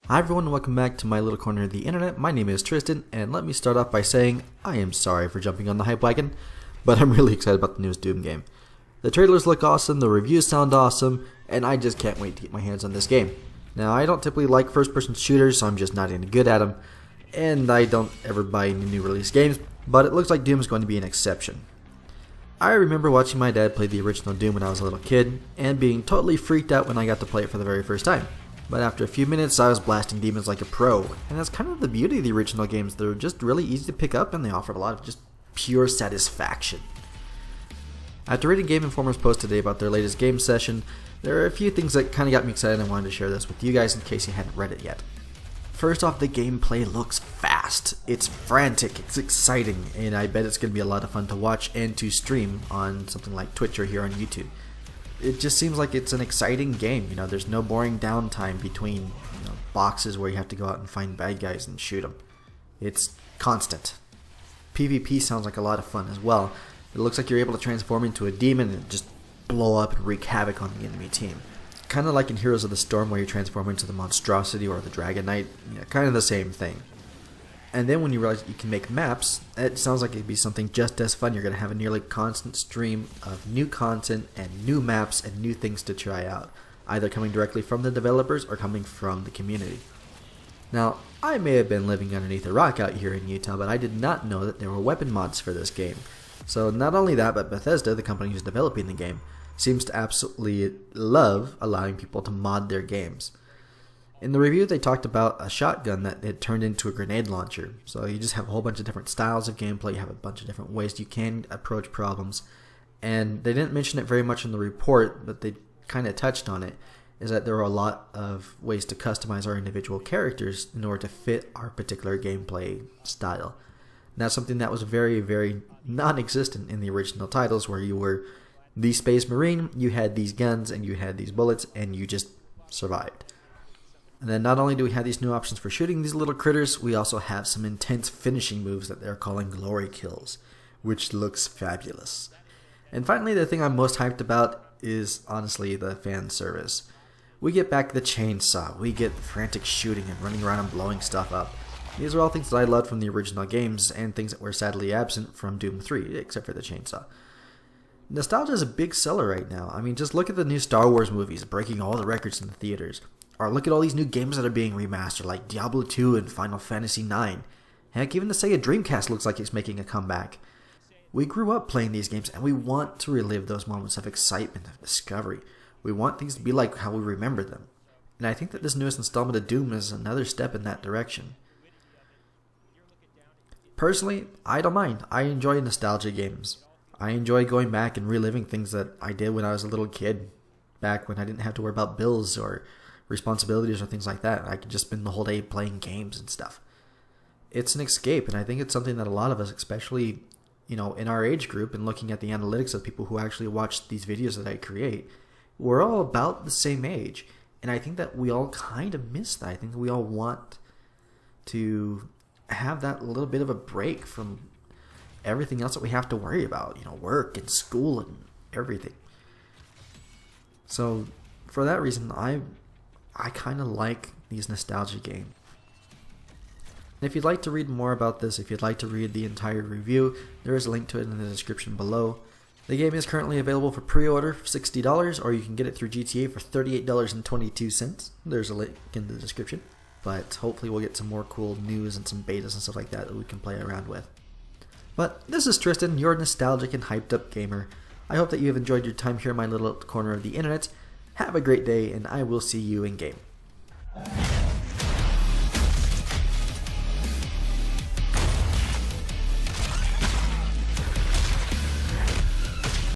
Hi everyone, welcome back to my little corner of the internet. My name is Tristan, and let me start off by saying I am sorry for jumping on the hype wagon, but I'm really excited about the newest Doom game. The trailers look awesome, the reviews sound awesome, and I just can't wait to get my hands on this game. Now, I don't typically like first-person shooters, so I'm just not any good at them, and I don't ever buy any new release games, but it looks like Doom is going to be an exception. I remember watching my dad play the original Doom when I was a little kid, and being totally freaked out when I got to play it for the very first time. But after a few minutes, I was blasting demons like a pro, and that's kind of the beauty of the original games. They're just really easy to pick up, and they offered a lot of just pure satisfaction. After reading Game Informer's post today about their latest game session, there are a few things that kind of got me excited, and I wanted to share this with you guys in case you hadn't read it yet. First off, the gameplay looks fast. It's frantic, it's exciting, and I bet it's going to be a lot of fun to watch and to stream on something like Twitch or here on YouTube. It just seems like it's an exciting game. You know, there's no boring downtime between boxes where you have to go out and find bad guys and shoot them. It's constant. PvP sounds like a lot of fun as well. It looks like you're able to transform into a demon and just blow up and wreak havoc on the enemy team. Kind of like in Heroes of the Storm where you transform into the monstrosity or the Dragon Knight. Kind of the same thing. And then when you realize you can make maps, it sounds like it'd be something just as fun. You're going to have a nearly constant stream of new content and new maps and new things to try out, either coming directly from the developers or coming from the community. Now, I may have been living underneath a rock out here in Utah, but I did not know that there were weapon mods for this game. So not only that, but Bethesda, the company who's developing the game, seems to absolutely love allowing people to mod their games. In the review, they talked about a shotgun that had turned into a grenade launcher. So you just have a whole bunch of different styles of gameplay. You have a bunch of different ways you can approach problems. And they didn't mention it very much in the report, but they kind of touched on it, is that there are a lot of ways to customize our individual characters in order to fit our particular gameplay style. And that's something that was very, very non-existent in the original titles, where you were the Space Marine, you had these guns, and you had these bullets, and you just survived. And then not only do we have these new options for shooting these little critters, we also have some intense finishing moves that they're calling glory kills, which looks fabulous. And finally, the thing I'm most hyped about is honestly the fan service. We get back the chainsaw, we get frantic shooting and running around and blowing stuff up. These are all things that I loved from the original games and things that were sadly absent from Doom 3, except for the chainsaw. Nostalgia is a big seller right now. I mean, just look at the new Star Wars movies breaking all the records in the theaters. Or look at all these new games that are being remastered, like Diablo 2 and Final Fantasy 9. Heck, even the Sega Dreamcast looks like it's making a comeback. We grew up playing these games, and we want to relive those moments of excitement, of discovery. We want things to be like how we remember them. And I think that this newest installment of Doom is another step in that direction. Personally, I don't mind. I enjoy nostalgia games. I enjoy going back and reliving things that I did when I was a little kid, back when I didn't have to worry about bills or responsibilities or things like that. I could just spend the whole day playing games and stuff. It's an escape, and I think it's something that a lot of us, especially in our age group and looking at the analytics of people who actually watch these videos that I create, we're all about the same age, and I think that we all kind of miss that. I think we all want to have that little bit of a break from everything else that we have to worry about, work and school and everything. So for that reason, I kind of like these nostalgia games. And if you'd like to read more about this, if you'd like to read the entire review, there is a link to it in the description below. The game is currently available for pre-order for $60, or you can get it through GTA for $38.22. There's a link in the description. But hopefully we'll get some more cool news and some betas and stuff like that we can play around with. But this is Tristan, your nostalgic and hyped up gamer. I hope that you have enjoyed your time here in my little corner of the internet. Have a great day, and I will see you in game.